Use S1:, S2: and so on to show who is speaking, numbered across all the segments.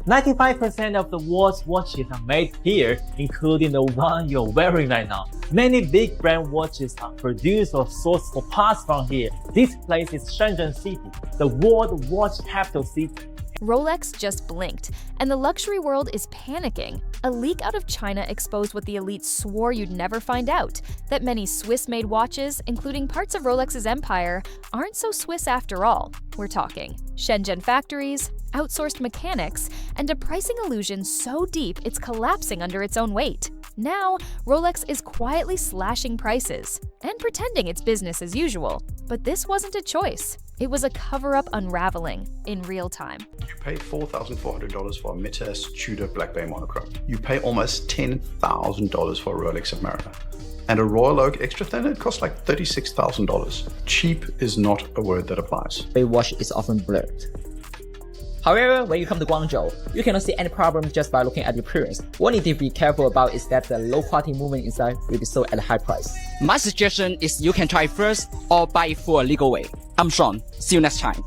S1: 95% of the world's watches are made here, including the one you're wearing right now. Many big brand watches are produced or sourced for parts from here. This place is Shenzhen City, the world watch capital city.
S2: Rolex just blinked, and the luxury world is panicking. A leak out of China exposed what the elite swore you'd never find out, that many Swiss-made watches, including parts of Rolex's empire, aren't so Swiss after all. We're talking Shenzhen factories, outsourced mechanics, and a pricing illusion so deep it's collapsing under its own weight. Now, Rolex is quietly slashing prices and pretending it's business as usual. But this wasn't a choice. It was a cover-up unraveling in real time.
S3: You pay $4,400 for a mid-test Tudor Black Bay monochrome. You pay almost $10,000 for a Rolex Submariner. And a Royal Oak extra thin, it costs like $36,000. Cheap is not a word that applies.
S4: The watch is often blurred. However, when you come to Guangzhou, you cannot see any problems just by looking at the appearance. What you need to be careful about is that the low quality movement inside will be sold at a high price.
S5: My suggestion is you can try it first or buy it for a legal way. I'm Sean. See you next time.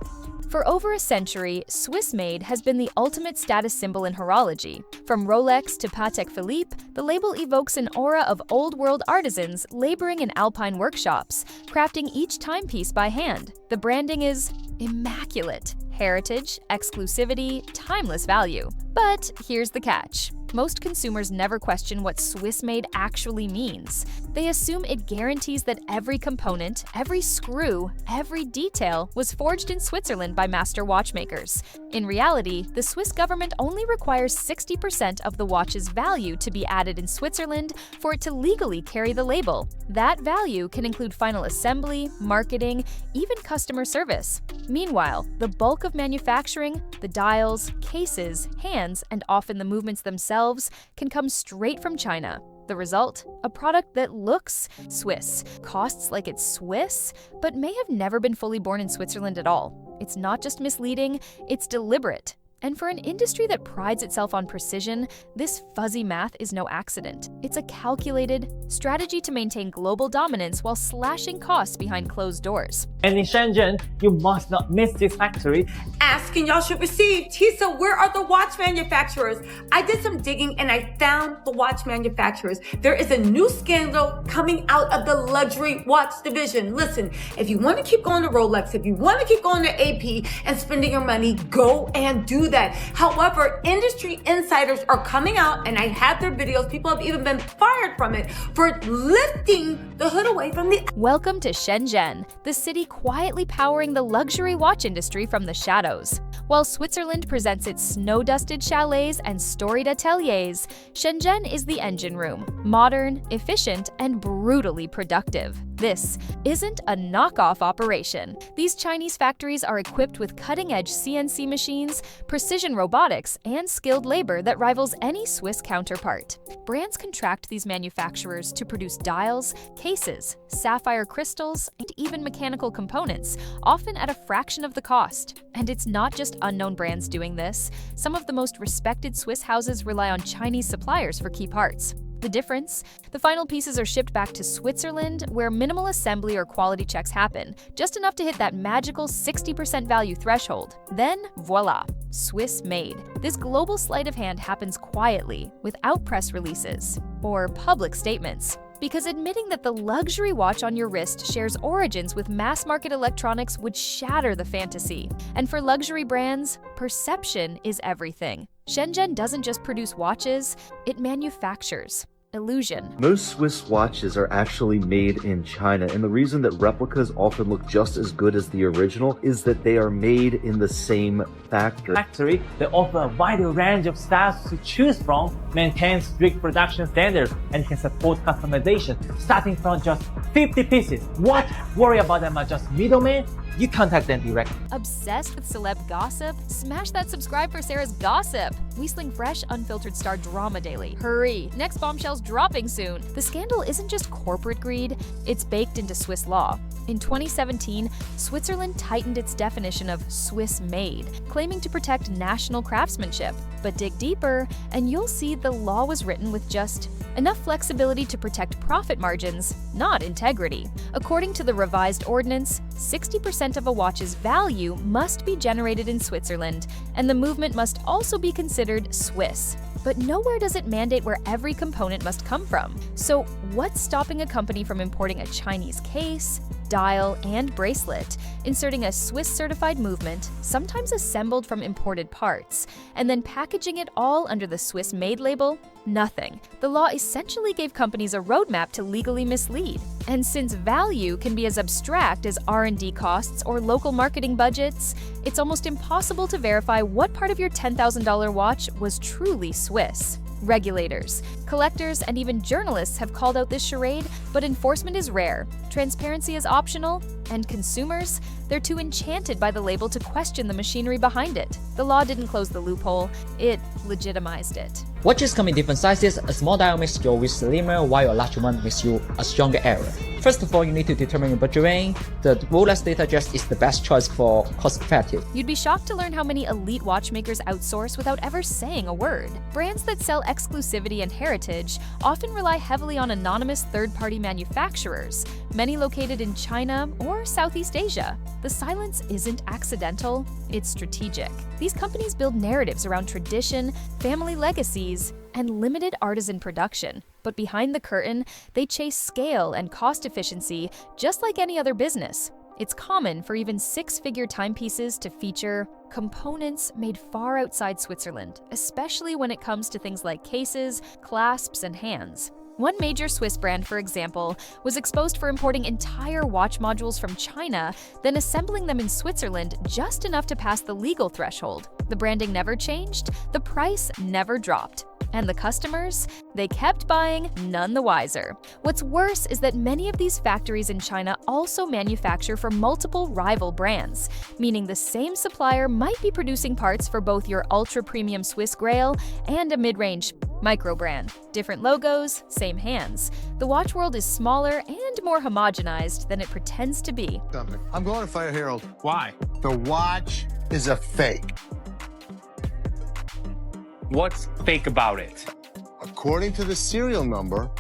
S2: For over a century, Swiss-made has been the ultimate status symbol in horology. From Rolex to Patek Philippe, the label evokes an aura of old-world artisans laboring in alpine workshops, crafting each timepiece by hand. The branding is immaculate. Heritage, exclusivity, timeless value. But here's the catch. Most consumers never question what Swiss-made actually means. They assume it guarantees that every component, every screw, every detail was forged in Switzerland by master watchmakers. In reality, the Swiss government only requires 60% of the watch's value to be added in Switzerland for it to legally carry the label. That value can include final assembly, marketing, even customer service. Meanwhile, the bulk of manufacturing, the dials, cases, hands, and often the movements themselves can come straight from China. The result? A product that looks Swiss, costs like it's Swiss, but may have never been fully born in Switzerland at all. It's not just misleading, it's deliberate. And for an industry that prides itself on precision, this fuzzy math is no accident. It's a calculated strategy to maintain global dominance while slashing costs behind closed doors.
S1: And in Shenzhen, you must not miss this factory.
S6: Asking y'all should receive. Tisa, where are the watch manufacturers? I did some digging and I found the watch manufacturers. There is a new scandal coming out of the luxury watch division. Listen, if you want to keep going to Rolex, if you want to keep going to AP and spending your money, go and do that. However, industry insiders are coming out, and I have their videos. People have even been fired from it for lifting the hood away from the...
S2: Welcome to Shenzhen, the city quietly powering the luxury watch industry from the shadows. While Switzerland presents its snow-dusted chalets and storied ateliers, Shenzhen is the engine room, modern, efficient, and brutally productive. This isn't a knockoff operation. These Chinese factories are equipped with cutting-edge CNC machines, precision robotics, and skilled labor that rivals any Swiss counterpart. Brands contract these manufacturers to produce dials, cases, sapphire crystals, and even mechanical components, often at a fraction of the cost. And it's not just unknown brands doing this. Some of the most respected Swiss houses rely on Chinese suppliers for key parts. The difference? The final pieces are shipped back to Switzerland, where minimal assembly or quality checks happen, just enough to hit that magical 60% value threshold. Then, voila, Swiss-made. This global sleight of hand happens quietly, without press releases or public statements. Because admitting that the luxury watch on your wrist shares origins with mass-market electronics would shatter the fantasy. And for luxury brands, perception is everything. Shenzhen doesn't just produce watches, it manufactures illusion.
S7: Most Swiss watches are actually made in China, and the reason that replicas often look just as good as the original is that they are made in the same factory.
S1: They offer a wider range of styles to choose from, maintain strict production standards, and can support customization, starting from just 50 pieces. What? Worry about them as just middlemen? You contact them directly.
S2: Obsessed with celeb gossip? Smash that subscribe for Sarah's gossip. We sling fresh, unfiltered star drama daily. Hurry, next bombshell's dropping soon. The scandal isn't just corporate greed, it's baked into Swiss law. In 2017, Switzerland tightened its definition of Swiss-made, claiming to protect national craftsmanship. But dig deeper, and you'll see the law was written with just Enough flexibility to protect profit margins, not integrity. According to the revised ordinance, 60% of a watch's value must be generated in Switzerland, and the movement must also be considered Swiss. But nowhere does it mandate where every component must come from. So what's stopping a company from importing a Chinese case, dial, and bracelet, inserting a Swiss-certified movement, sometimes assembled from imported parts, and then packaging it all under the Swiss-made label? Nothing. The law essentially gave companies a roadmap to legally mislead. And since value can be as abstract as R&D costs or local marketing budgets, it's almost impossible to verify what part of your $10,000 watch was truly Swiss. Regulators, collectors, and even journalists have called out this charade, but enforcement is rare, transparency is optional, and consumers, they're too enchanted by the label to question the machinery behind it. The law didn't close the loophole, it legitimized it.
S4: Watches come in different sizes. A small dial makes your wrist slimmer, while a large one makes you a stronger arrow. First of all, you need to determine your budget range. The Rolex data just is the best choice for cost-effective.
S2: You'd be shocked to learn how many elite watchmakers outsource without ever saying a word. Brands that sell exclusivity and heritage often rely heavily on anonymous third-party manufacturers, many located in China or Southeast Asia. The silence isn't accidental, it's strategic. These companies build narratives around tradition, family legacies, and limited artisan production. But behind the curtain, they chase scale and cost efficiency just like any other business. It's common for even six-figure timepieces to feature components made far outside Switzerland, especially when it comes to things like cases, clasps, and hands. One major Swiss brand, for example, was exposed for importing entire watch modules from China, then assembling them in Switzerland just enough to pass the legal threshold. The branding never changed, the price never dropped. And the customers? They kept buying, none the wiser. What's worse is that many of these factories in China also manufacture for multiple rival brands, meaning the same supplier might be producing parts for both your ultra-premium Swiss Grail and a mid-range micro brand. Different logos, same hands. The watch world is smaller and more homogenized than it pretends to be.
S8: I'm going to fire Harold.
S9: Why?
S8: The watch is a fake.
S9: What's fake about it?
S8: According to the serial number,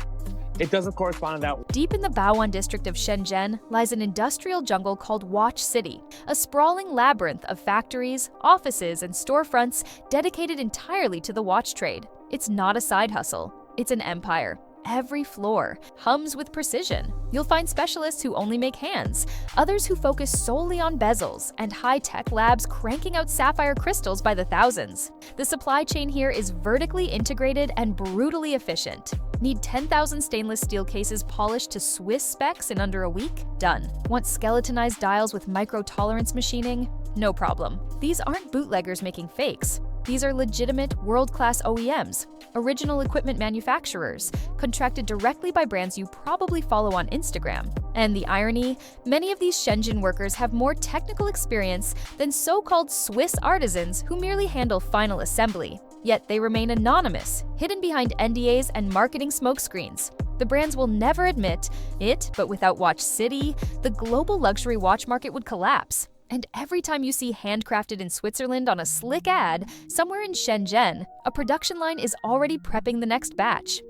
S9: It doesn't correspond to that.
S2: Deep in the Bao'an district of Shenzhen lies an industrial jungle called Watch City, a sprawling labyrinth of factories, offices, and storefronts dedicated entirely to the watch trade. It's not a side hustle, it's an empire. Every floor hums with precision. You'll find specialists who only make hands, others who focus solely on bezels, and high-tech labs cranking out sapphire crystals by the thousands. The supply chain here is vertically integrated and brutally efficient. Need 10,000 stainless steel cases polished to Swiss specs in under a week? Done. Want skeletonized dials with micro-tolerance machining? No problem. These aren't bootleggers making fakes. These are legitimate, world-class OEMs, original equipment manufacturers, contracted directly by brands you probably follow on Instagram. And the irony? Many of these Shenzhen workers have more technical experience than so-called Swiss artisans who merely handle final assembly. Yet they remain anonymous, hidden behind NDAs and marketing smokescreens. The brands will never admit it, but without Watch City, the global luxury watch market would collapse. And every time you see handcrafted in Switzerland on a slick ad, somewhere in Shenzhen, a production line is already prepping the next batch.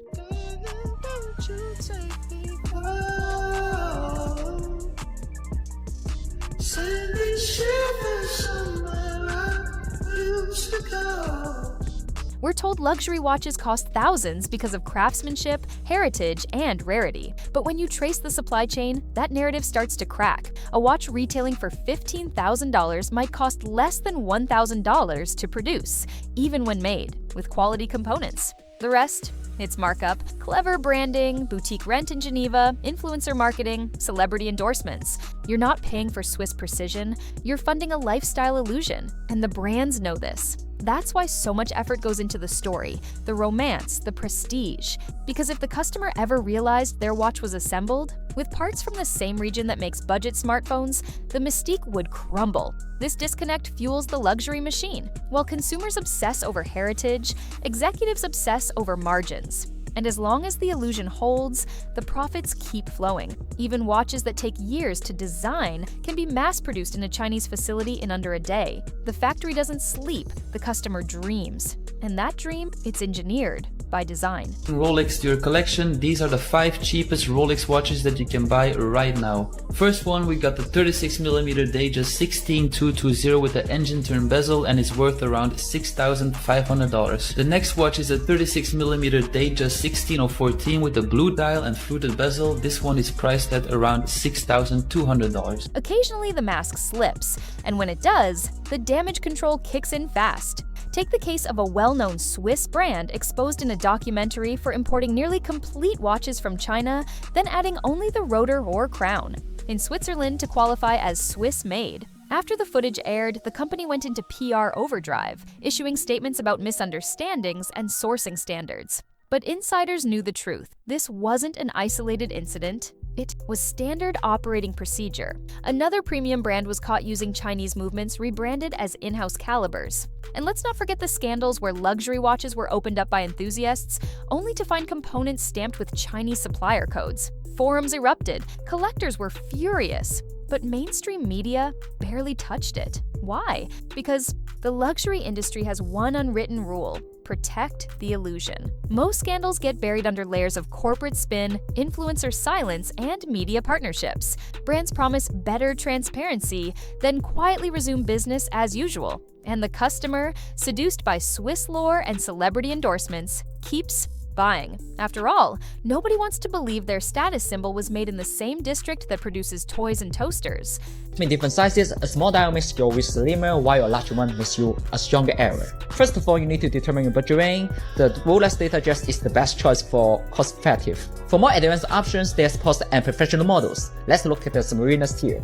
S2: We're told luxury watches cost thousands because of craftsmanship, heritage, and rarity. But when you trace the supply chain, that narrative starts to crack. A watch retailing for $15,000 might cost less than $1,000 to produce, even when made, with quality components. The rest? It's markup, clever branding, boutique rent in Geneva, influencer marketing, celebrity endorsements. You're not paying for Swiss precision, you're funding a lifestyle illusion, and the brands know this. That's why so much effort goes into the story, the romance, the prestige. Because if the customer ever realized their watch was assembled with parts from the same region that makes budget smartphones, the mystique would crumble. This disconnect fuels the luxury machine. While consumers obsess over heritage, executives obsess over margins. And as long as the illusion holds, the profits keep flowing. Even watches that take years to design can be mass-produced in a Chinese facility in under a day. The factory doesn't sleep, the customer dreams. And that dream, it's engineered by design.
S10: Rolex to your collection. These are the 5 cheapest Rolex watches that you can buy right now. First one, we got the 36mm Datejust 16220 with the engine turn bezel, and it's worth around $6,500. The next watch is a 36mm Datejust 16014 with the blue dial and fluted bezel. This one is priced at around $6,200.
S2: Occasionally the mask slips, and when it does, the damage control kicks in fast. Take the case of a well-known Swiss brand exposed in a documentary for importing nearly complete watches from China, then adding only the rotor or crown in Switzerland to qualify as Swiss-made. After the footage aired, the company went into PR overdrive, issuing statements about misunderstandings and sourcing standards. But insiders knew the truth. This wasn't an isolated incident. It was standard operating procedure. Another premium brand was caught using Chinese movements rebranded as in-house calibers. And let's not forget the scandals where luxury watches were opened up by enthusiasts, only to find components stamped with Chinese supplier codes. Forums erupted, collectors were furious, but mainstream media barely touched it. Why? Because the luxury industry has one unwritten rule: protect the illusion. Most scandals get buried under layers of corporate spin, influencer silence, and media partnerships. Brands promise better transparency, then quietly resume business as usual. And the customer, seduced by Swiss lore and celebrity endorsements, keeps buying. After all, nobody wants to believe their status symbol was made in the same district that produces toys and toasters.
S4: In different sizes, a small dial makes your wrist slimmer, while a large one makes you a stronger error. First of all, you need to determine your budget range. The Rolex Datejust is the best choice for cost-effective. For more advanced options, there's post and professional models. Let's look at the Submariners tier.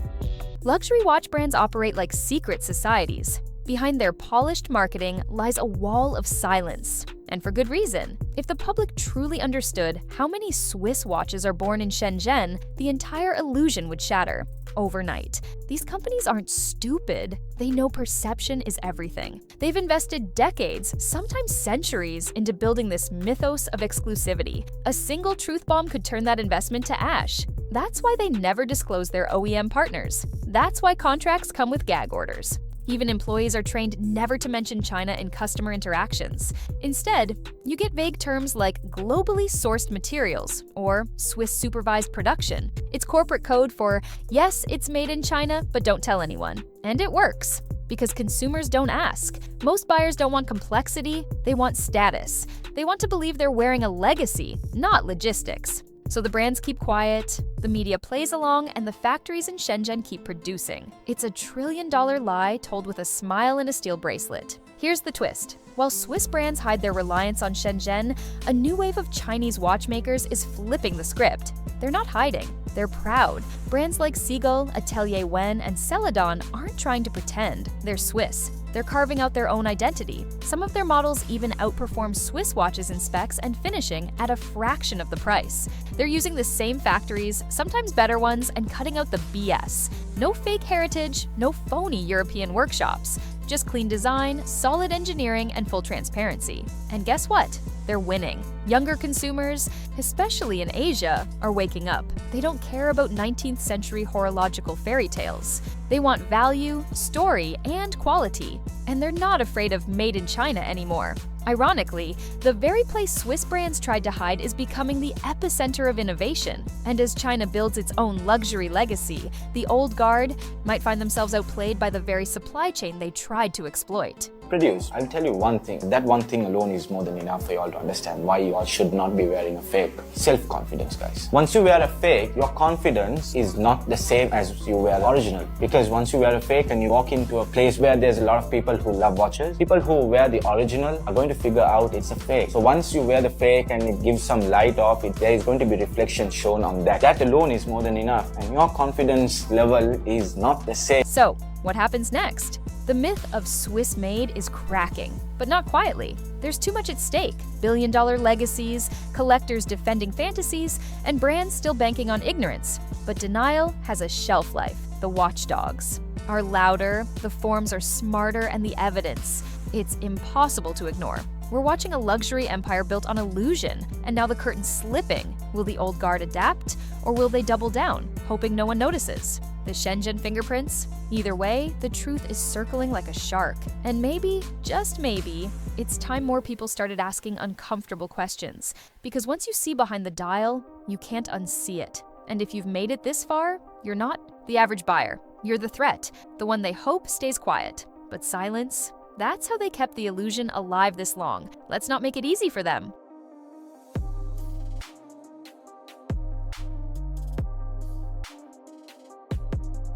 S2: Luxury watch brands operate like secret societies. Behind their polished marketing lies a wall of silence. And for good reason. If the public truly understood how many Swiss watches are born in Shenzhen, the entire illusion would shatter overnight. These companies aren't stupid. They know perception is everything. They've invested decades, sometimes centuries, into building this mythos of exclusivity. A single truth bomb could turn that investment to ash. That's why they never disclose their OEM partners. That's why contracts come with gag orders. Even employees are trained never to mention China in customer interactions. Instead, you get vague terms like globally sourced materials or Swiss supervised production. It's corporate code for, yes, it's made in China, but don't tell anyone. And it works, because consumers don't ask. Most buyers don't want complexity, they want status. They want to believe they're wearing a legacy, not logistics. So the brands keep quiet, the media plays along, and the factories in Shenzhen keep producing. It's a trillion-dollar lie told with a smile and a steel bracelet. Here's the twist. While Swiss brands hide their reliance on Shenzhen, a new wave of Chinese watchmakers is flipping the script. They're not hiding, they're proud. Brands like Seagull, Atelier Wen, and Celadon aren't trying to pretend. They're Swiss. They're carving out their own identity. Some of their models even outperform Swiss watches in specs and finishing at a fraction of the price. They're using the same factories, sometimes better ones, and cutting out the BS. No fake heritage, no phony European workshops. Just clean design, solid engineering, and full transparency. And guess what? They're winning. Younger consumers, especially in Asia, are waking up. They don't care about 19th century horological fairy tales. They want value, story, and quality. And they're not afraid of made in China anymore. Ironically, the very place Swiss brands tried to hide is becoming the epicenter of innovation. And as China builds its own luxury legacy, the old guard might find themselves outplayed by the very supply chain they tried to exploit.
S11: Produce. I'll tell you one thing. That one thing alone is more than enough for you all to understand why you all should not be wearing a fake. Self-confidence, guys. Once you wear a fake, your confidence is not the same as you wear the original. Because once you wear a fake and you walk into a place where there's a lot of people who love watches, people who wear the original are going to figure out it's a fake. So once you wear the fake and it gives some light off it, there is going to be reflection shown on that. That alone is more than enough. And your confidence level is not the same.
S2: So, what happens next? The myth of Swiss made is cracking, but not quietly. There's too much at stake. Billion-dollar legacies, collectors defending fantasies, and brands still banking on ignorance. But denial has a shelf life. The watchdogs are louder, the forms are smarter, and the evidence, it's impossible to ignore. We're watching a luxury empire built on illusion, and now the curtain's slipping. Will the old guard adapt, or will they double down, hoping no one notices? The Shenzhen fingerprints? Either way, the truth is circling like a shark. And maybe, just maybe, it's time more people started asking uncomfortable questions. Because once you see behind the dial, you can't unsee it. And if you've made it this far, you're not the average buyer. You're the threat, the one they hope stays quiet. But silence? That's how they kept the illusion alive this long. Let's not make it easy for them.